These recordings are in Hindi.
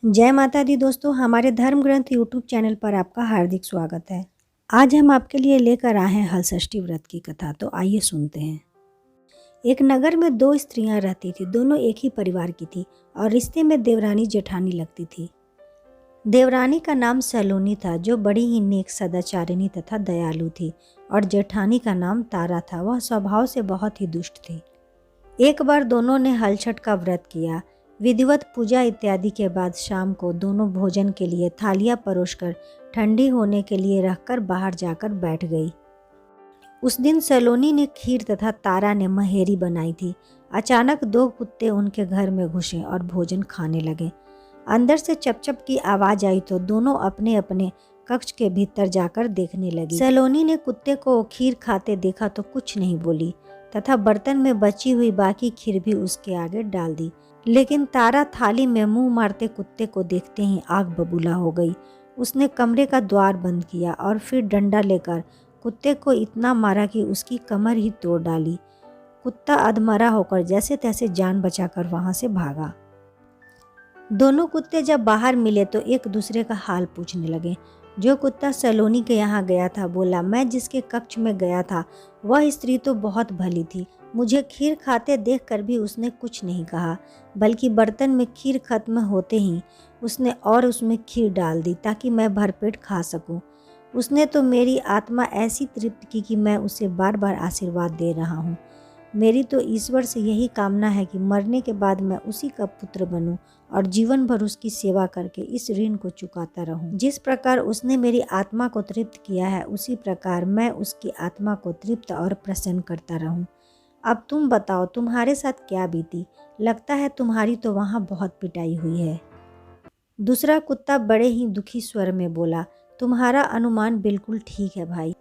जय माता दी दोस्तों, हमारे धर्म ग्रंथ यूट्यूब चैनल पर आपका हार्दिक स्वागत है। आज हम आपके लिए लेकर आए हैं हलषष्ठी व्रत की कथा। तो आइए सुनते हैं। एक नगर में दो स्त्रियां रहती थी। दोनों एक ही परिवार की थी और रिश्ते में देवरानी जेठानी लगती थी। देवरानी का नाम सलोनी था, जो बड़ी ही नेक, सदाचारिणी तथा दयालु थी, और जेठानी का नाम तारा था। वह स्वभाव से बहुत ही दुष्ट थी। एक बार दोनों ने हलछठ का व्रत किया। विधिवत पूजा इत्यादि के बाद शाम को दोनों भोजन के लिए थालियां परोसकर ठंडी होने के लिए रखकर बाहर जाकर बैठ गई। उस दिन सलोनी ने खीर तथा तारा ने महेरी बनाई थी। अचानक दो कुत्ते उनके घर में घुसे और भोजन खाने लगे। अंदर से चपचप की आवाज आई तो दोनों अपने अपने कक्ष के भीतर जाकर देखने लगी। सलोनी ने कुत्ते को खीर खाते देखा तो कुछ नहीं बोली तथा बर्तन में बची हुई बाकी खीर भी उसके आगे डाल दी। लेकिन तारा थाली में मुंह मारते कुत्ते को देखते ही आग बबूला हो गई। उसने कमरे का द्वार बंद किया और फिर डंडा लेकर कुत्ते को इतना मारा कि उसकी कमर ही तोड़ डाली। कुत्ता अधमरा होकर जैसे तैसे जान बचाकर वहां से भागा। दोनों कुत्ते जब बाहर मिले तो एक दूसरे का हाल पूछने लगे। जो कुत्ता सलोनी के यहाँ गया था बोला, मैं जिसके कक्ष में गया था वह स्त्री तो बहुत भली थी। मुझे खीर खाते देखकर भी उसने कुछ नहीं कहा, बल्कि बर्तन में खीर खत्म होते ही उसने और उसमें खीर डाल दी ताकि मैं भरपेट खा सकूं। उसने तो मेरी आत्मा ऐसी तृप्त की कि मैं उसे बार बार आशीर्वाद दे रहा हूँ। मेरी तो ईश्वर से यही कामना है कि मरने के बाद मैं उसी का पुत्र बनूं और जीवन भर उसकी सेवा करके इस ऋण को चुकाता रहूं। जिस प्रकार उसने मेरी आत्मा को तृप्त किया है, उसी प्रकार मैं उसकी आत्मा को तृप्त और प्रसन्न करता रहूं। अब तुम बताओ, तुम्हारे साथ क्या बीती? लगता है तुम्हारी तो वहाँ बहुत पिटाई हुई है। दूसरा कुत्ता बड़े ही दुखी स्वर में बोला, तुम्हारा अनुमान बिल्कुल ठीक है भाई।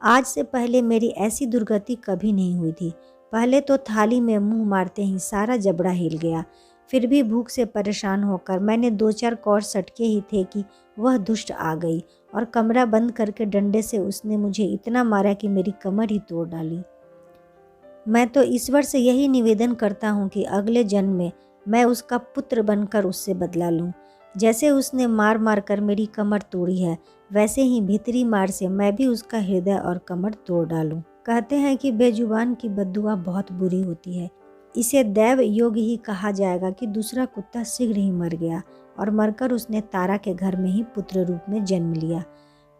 आज से पहले मेरी ऐसी दुर्गति कभी नहीं हुई थी। पहले तो थाली में मुंह मारते ही सारा जबड़ा हिल गया। फिर भी भूख से परेशान होकर मैंने 2-4 कौर सटके ही थे कि वह दुष्ट आ गई और कमरा बंद करके डंडे से उसने मुझे इतना मारा कि मेरी कमर ही तोड़ डाली। मैं तो ईश्वर से यही निवेदन करता हूँ कि अगले जन्म में मैं उसका पुत्र बनकर उससे बदला लूँ। जैसे उसने मार मार कर मेरी कमर तोड़ी है, वैसे ही भीतरी मार से मैं भी उसका हृदय और कमर तोड़ डालूं। कहते हैं कि बेजुबान की बद्दुआ बहुत बुरी होती है। इसे दैव योग ही कहा जाएगा कि दूसरा कुत्ता शीघ्र ही मर गया और मरकर उसने तारा के घर में ही पुत्र रूप में जन्म लिया।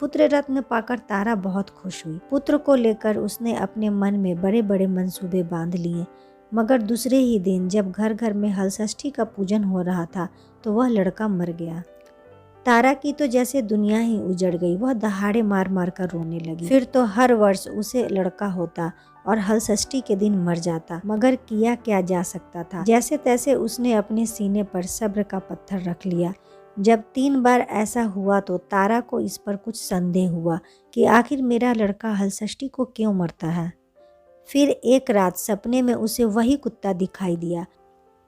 पुत्र रत्न पाकर तारा बहुत खुश हुई। पुत्र को लेकर उसने अपने मन में बड़े बड़े मंसूबे बांध लिए। मगर दूसरे ही दिन जब घर घर में हलषष्ठी का पूजन हो रहा था तो वह लड़का मर गया। तारा की तो जैसे दुनिया ही उजड़ गई। वह दहाड़े मार मार कर रोने लगी। फिर तो हर वर्ष उसे लड़का होता और हलषष्ठी के दिन मर जाता, मगर किया क्या जा सकता था। जैसे तैसे उसने अपने सीने पर सब्र का पत्थर रख लिया। जब 3 बार ऐसा हुआ तो तारा को इस पर कुछ संदेह हुआ कि आखिर मेरा लड़का हलषष्ठी को क्यों मरता है। फिर एक रात सपने में उसे वही कुत्ता दिखाई दिया।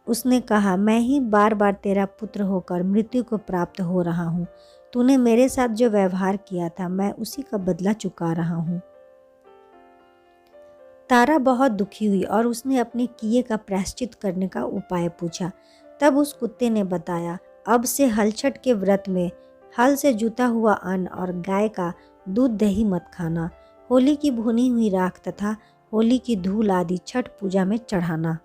उसने कहा, मैं ही बार बार तेरा पुत्र होकर मृत्यु को प्राप्त हो रहा हूँ। तूने मेरे साथ जो व्यवहार किया था मैं उसी का बदला चुका रहा हूँ। तारा बहुत दुखी हुई और उसने अपने किए का प्रायश्चित करने का उपाय पूछा। तब उस कुत्ते ने बताया, अब से हलछठ के व्रत में हल से जुता हुआ अन्न और गाय का दूध दही मत खाना। होली की भुनी हुई राख तथा होली की धूल आदि छठ पूजा में चढ़ाना।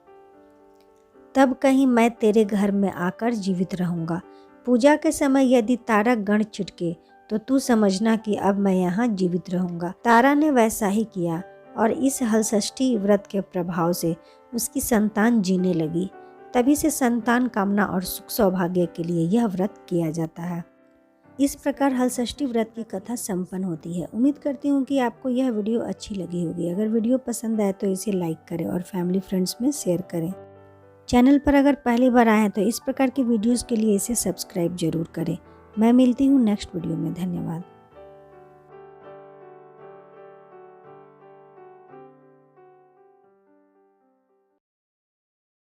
तब कहीं मैं तेरे घर में आकर जीवित रहूंगा। पूजा के समय यदि तारा गण छिटके तो तू समझना कि अब मैं यहाँ जीवित रहूंगा। तारा ने वैसा ही किया और इस हलषष्ठी व्रत के प्रभाव से उसकी संतान जीने लगी। तभी से संतान कामना और सुख सौभाग्य के लिए यह व्रत किया जाता है। इस प्रकार हलषष्ठी व्रत की कथा संपन्न होती है। उम्मीद करती हूँ कि आपको यह वीडियो अच्छी लगी होगी। अगर वीडियो पसंद आए तो इसे लाइक करें और फैमिली फ्रेंड्स में शेयर करें। चैनल पर अगर पहली बार आए हैं तो इस प्रकार की वीडियोस के लिए इसे सब्सक्राइब जरूर करें। मैं मिलती हूँ नेक्स्ट वीडियो में। धन्यवाद।